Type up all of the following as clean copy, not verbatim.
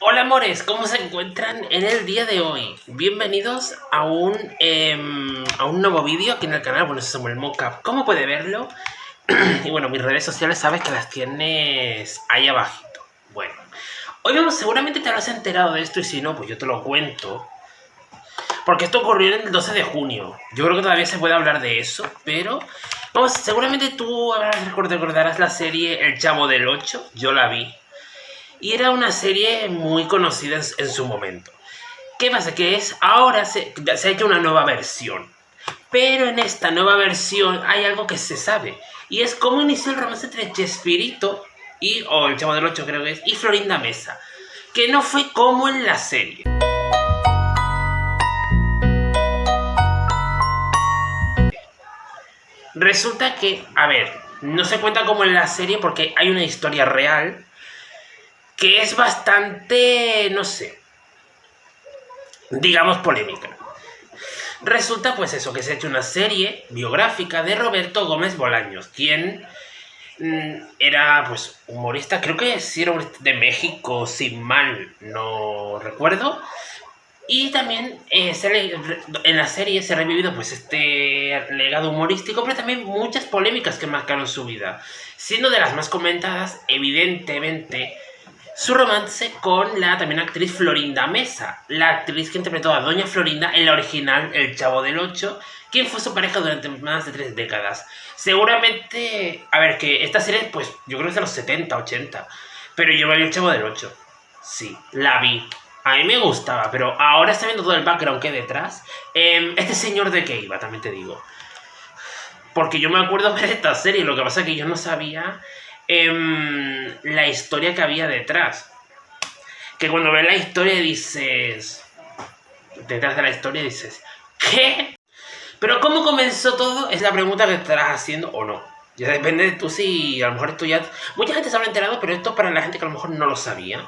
Hola amores, ¿cómo se encuentran en el día de hoy? Bienvenidos a un nuevo vídeo aquí en el canal. Bueno, eso es el mockup. ¿Cómo puede verlo? Y bueno, mis redes sociales sabes que las tienes ahí abajito. Bueno, hoy seguramente te habrás enterado de esto y si no, pues yo te lo cuento. Porque esto ocurrió en el 12 de junio. Yo creo que todavía se puede hablar de eso, pero... Vamos, seguramente tú recordarás la serie El Chavo del Ocho. Yo la vi. Y era una serie muy conocida en su momento. ¿Qué pasa? Que ahora se ha hecho una nueva versión. Pero en esta nueva versión hay algo que se sabe. Y es cómo inició el romance entre Chespirito o el Chavo del Ocho creo que es, y Florinda Mesa. Que no fue como en la serie. Resulta que, a ver, no se cuenta como en la serie porque hay una historia real que es bastante, no sé, digamos polémica. Resulta pues eso, que se ha hecho una serie biográfica de Roberto Gómez Bolaños, quien era pues humorista, creo que sí era de México, sin mal no recuerdo. Y también en la serie se ha revivido pues este legado humorístico, pero también muchas polémicas que marcaron su vida. Siendo de las más comentadas, evidentemente, su romance con la también actriz Florinda Mesa, la actriz que interpretó a Doña Florinda en la original El Chavo del Ocho, quien fue su pareja durante más de 3 décadas. Seguramente, a ver, que esta serie, pues yo creo que es de los 70, 80, pero yo me vi El Chavo del Ocho. Sí, la vi. A mí me gustaba, pero ahora está viendo todo el background que hay detrás. Este señor de qué iba, también te digo. Porque yo me acuerdo ver esta serie, lo que pasa es que yo no sabía la historia que había detrás. Que cuando ves la historia dices... Detrás de la historia dices... ¿Qué? Pero ¿cómo comenzó todo? Es la pregunta que te estarás haciendo o no. Ya depende de tú si a lo mejor esto ya... Mucha gente se habrá enterado, pero esto para la gente que a lo mejor no lo sabía.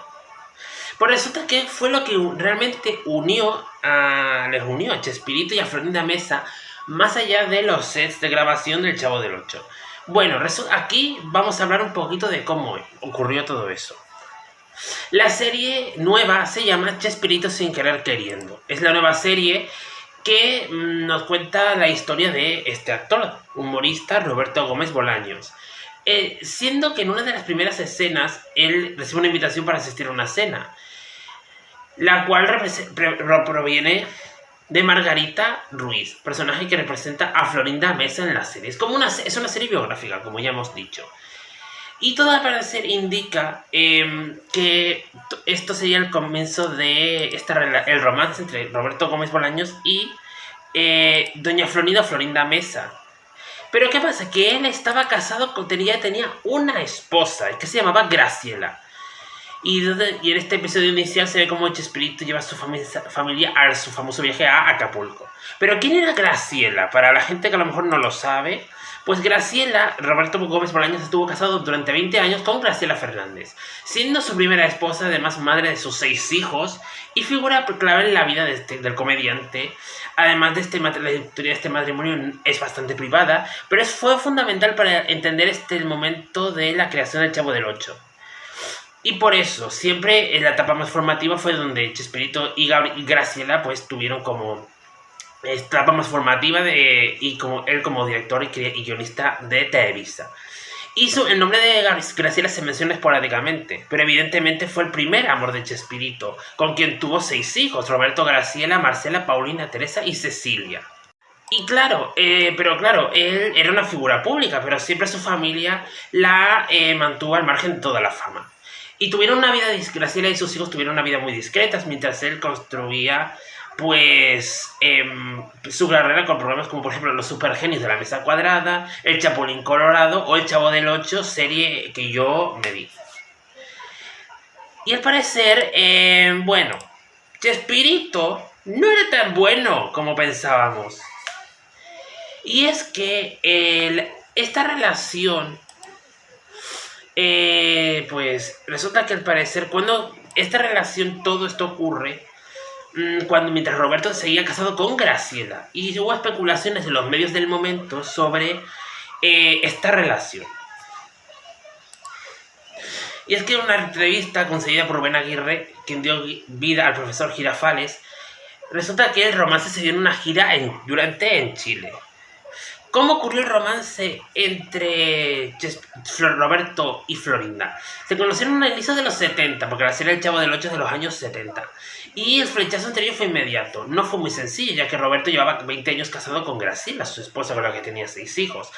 Pues resulta que fue lo que realmente les unió a Chespirito y a Florinda Mesa, más allá de los sets de grabación del Chavo del Ocho. Bueno, aquí vamos a hablar un poquito de cómo ocurrió todo eso. La serie nueva se llama Chespirito sin querer queriendo. Es la nueva serie que nos cuenta la historia de este actor, humorista Roberto Gómez Bolaños. Siendo que en una de las primeras escenas él recibe una invitación para asistir a una cena, la cual proviene de Margarita Ruiz, personaje que representa a Florinda Mesa en la serie. Es una serie biográfica, como ya hemos dicho. Y todo al parecer indica que esto sería el comienzo de el romance entre Roberto Gómez Bolaños y doña Florinda Mesa. Pero ¿qué pasa? Que él estaba casado, tenía una esposa que se llamaba Graciela. Y en este episodio inicial se ve cómo Chespirito lleva a su familia a su famoso viaje a Acapulco. Pero ¿quién era Graciela? Para la gente que a lo mejor no lo sabe, pues Graciela, Roberto Gómez Bolaños estuvo casado durante 20 años con Graciela Fernández, siendo su primera esposa, además madre de sus 6 hijos, y figura clave en la vida del comediante. Además de la historia de este matrimonio es bastante privada, pero fue fundamental para entender el momento de la creación del Chavo del Ocho. Y por eso, siempre en la etapa más formativa fue donde Chespirito y Graciela pues tuvieron como etapa más formativa y como él como director y guionista de Televisa. Y el nombre de Graciela se menciona esporádicamente, pero evidentemente fue el primer amor de Chespirito, con quien tuvo 6 hijos: Roberto, Graciela, Marcela, Paulina, Teresa y Cecilia. Y claro, pero claro, él era una figura pública, pero siempre su familia la mantuvo al margen de toda la fama. Y tuvieron una vida, Graciela y sus hijos tuvieron una vida muy discreta, mientras él construía pues su carrera con programas como por ejemplo Los Supergenios de la Mesa Cuadrada, El Chapulín Colorado o El Chavo del Ocho, serie que yo me vi. Y al parecer, bueno, Chespirito no era tan bueno como pensábamos. Y es que esta relación, pues resulta que al parecer cuando esta relación, todo esto ocurre mientras Roberto seguía casado con Graciela, y hubo especulaciones en los medios del momento sobre esta relación. Y es que en una entrevista concedida por Rubén Aguirre, quien dio vida al profesor Girafales, resulta que el romance se dio en una gira en Chile. ¿Cómo ocurrió el romance entre Roberto y Florinda? Se conocieron en el inicio de los 70, porque la serie El Chavo del Ocho es de los años 70. Y el flechazo anterior fue inmediato. No fue muy sencillo, ya que Roberto llevaba 20 años casado con Graciela, su esposa con la que tenía 6 hijos.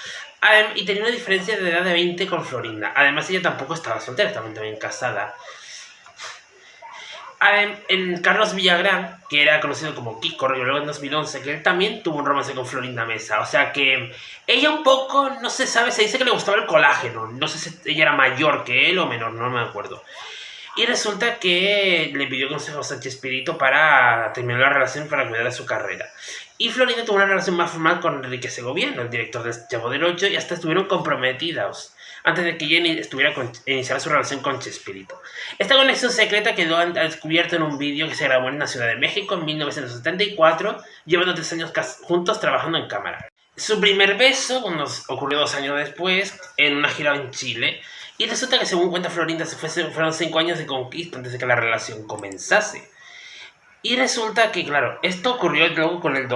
Y tenía una diferencia de edad de 20 con Florinda. Además, ella tampoco estaba soltera, estaba también casada. En Carlos Villagrán, que era conocido como Kiko, luego en 2011, que él también tuvo un romance con Florinda Mesa. O sea que ella un poco, no se sabe, se dice que le gustaba el colágeno. No sé si ella era mayor que él o menor, no me acuerdo. Y resulta que le pidió consejos a Chespirito para terminar la relación, para cuidar de su carrera. Y Florinda tuvo una relación más formal con Enrique Segoviano, el director de Chavo del Ocho, y hasta estuvieron comprometidos antes de que ella iniciara su relación con Chespirito. Esta conexión secreta quedó descubierta en un vídeo que se grabó en la Ciudad de México en 1974, llevando 3 años juntos trabajando en cámara. Su primer beso ocurrió 2 años después, en una gira en Chile, y resulta que según cuenta Florinda, fueron 5 años de conquista antes de que la relación comenzase. Y resulta que, claro, esto ocurrió luego con el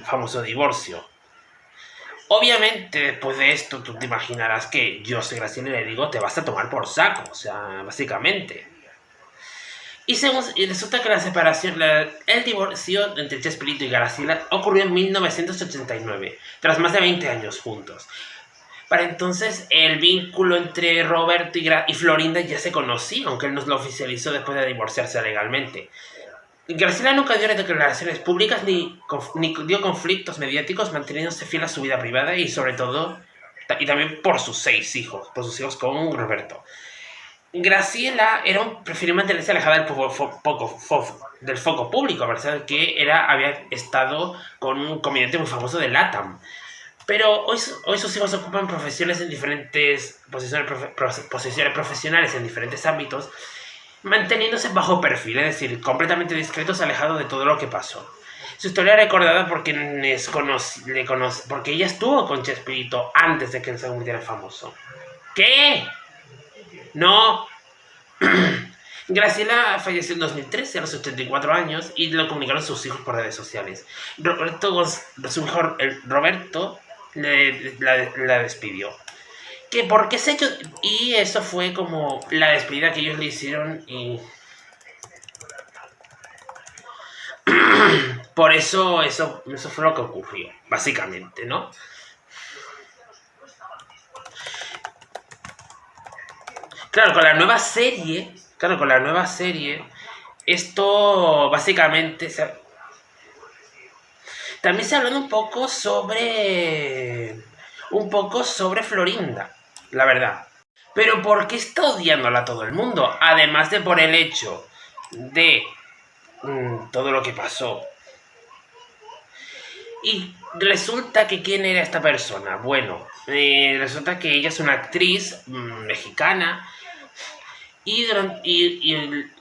famoso divorcio. Obviamente, después de esto, tú te imaginarás que yo soy Graciela y le digo, te vas a tomar por saco, o sea, básicamente. Y resulta que la separación, el divorcio entre Chespirito y Graciela ocurrió en 1989, tras más de 20 años juntos. Para entonces, el vínculo entre Roberto y Florinda ya se conocía, aunque él no lo oficializó después de divorciarse legalmente. Graciela nunca dio declaraciones públicas ni dio conflictos mediáticos, manteniéndose fiel a su vida privada y sobre todo, y también por sus 6 hijos, por sus hijos con Roberto. Graciela prefirió mantenerse alejada del foco público, a pesar de que había estado con un comediante muy famoso de LATAM. Pero hoy sus hijos ocupan posiciones en diferentes posiciones profesionales en diferentes ámbitos, manteniéndose bajo perfil, es decir, completamente discretos, alejados de todo lo que pasó. Su historia es recordada porque ella estuvo con Chespirito antes de que él se convirtiera famoso. ¿Qué? No. Graciela falleció en 2013 a los 84 años y lo comunicaron sus hijos por redes sociales. Su hijo Roberto la despidió. Que porque se hecho, y eso fue como la despedida que ellos le hicieron y por eso fue lo que ocurrió, básicamente, ¿no? Claro, con la nueva serie, esto básicamente también se habló un poco sobre Florinda, la verdad. Pero ¿por qué está odiándola a todo el mundo? Además de por el hecho de todo lo que pasó. Y resulta que ¿quién era esta persona? Bueno, resulta que ella es una actriz mexicana y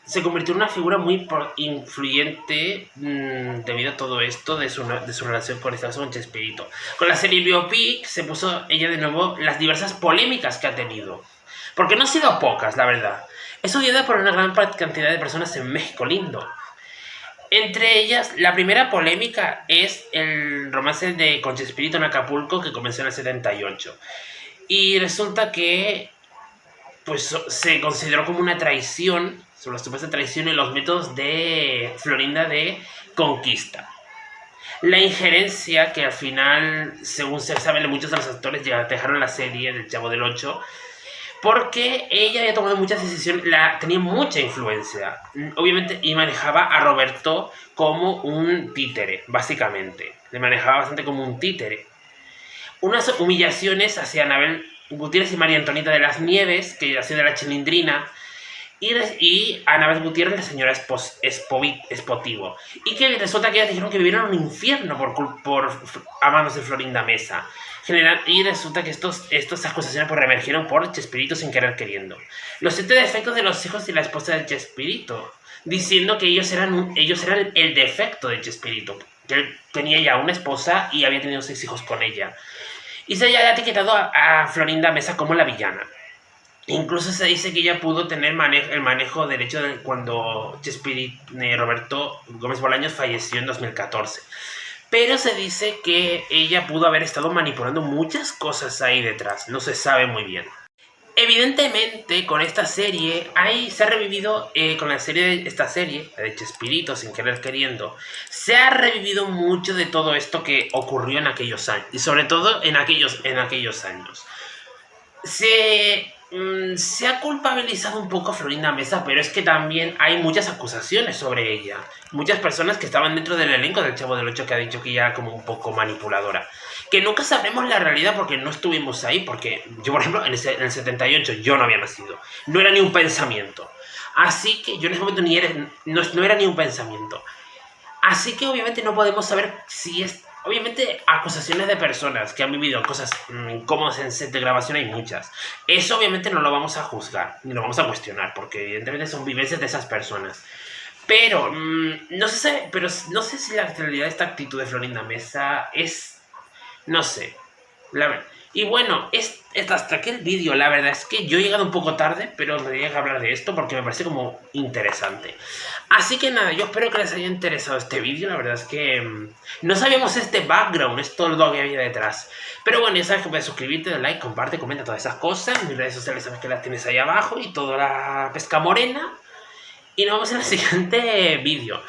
se convirtió en una figura muy influyente debido a todo esto de su relación con Chespirito. Con la serie Biopic se puso ella de nuevo las diversas polémicas que ha tenido. Porque no han sido pocas, la verdad. Es odiada por una gran cantidad de personas en México lindo. Entre ellas, la primera polémica es el romance con Chespirito en Acapulco que comenzó en el 78. Y resulta que pues se consideró como una traición, sobre la supuesta traición en los métodos de Florinda de conquista. La injerencia que al final, según se sabe, muchos de los actores ya dejaron la serie del Chavo del Ocho, porque ella había tomado muchas decisiones, tenía mucha influencia, obviamente, y manejaba a Roberto como un títere, básicamente. Le manejaba bastante como un títere. Unas humillaciones hacia Anabel Gutiérrez y María Antonieta de las Nieves, que hacía de la Chilindrina, y Anabel Gutiérrez, la señora Espotivo. Y que resulta que ellas dijeron que vivieron un infierno por amándose Florinda Mesa. Y resulta que estas acusaciones pues reemergieron por Chespirito sin querer queriendo. Los 7 defectos de los hijos y la esposa de Chespirito, diciendo que ellos eran el defecto de Chespirito, que él tenía ya una esposa y había tenido 6 hijos con ella. Y se había etiquetado a Florinda Mesa como la villana. Incluso se dice que ella pudo tener el manejo derecho de cuando Roberto Gómez Bolaños falleció en 2014. Pero se dice que ella pudo haber estado manipulando muchas cosas ahí detrás. No se sabe muy bien. Evidentemente, con esta serie, se ha revivido, con esta serie, la de Chespirito, sin querer queriendo, se ha revivido mucho de todo esto que ocurrió en aquellos años, y sobre todo en aquellos años. Se ha culpabilizado un poco a Florinda Mesa, pero es que también hay muchas acusaciones sobre ella. Muchas personas que estaban dentro del elenco del Chavo del Ocho que ha dicho que ella era como un poco manipuladora. Que nunca sabremos la realidad porque no estuvimos ahí, porque yo, por ejemplo, en el 78 yo no había nacido. No era ni un pensamiento. Así que yo en ese momento no era ni un pensamiento. Así que obviamente no podemos saber si es... Obviamente acusaciones de personas que han vivido cosas incómodas en set de grabación hay muchas. Eso obviamente no lo vamos a juzgar, ni lo vamos a cuestionar, porque evidentemente son vivencias de esas personas. Pero no sé, pero no sé si la realidad de esta actitud de Florinda Mesa es... No sé. Y bueno, hasta aquí el vídeo. La verdad es que yo he llegado un poco tarde, pero me tenía que hablar de esto porque me parece como interesante. Así que nada, yo espero que les haya interesado este vídeo. La verdad es que no sabíamos este background, esto lo que había detrás. Pero bueno, ya sabes que puedes suscribirte, dar like, comparte, comenta todas esas cosas. Mis redes sociales sabes que las tienes ahí abajo y toda la pesca morena. Y nos vemos en el siguiente vídeo.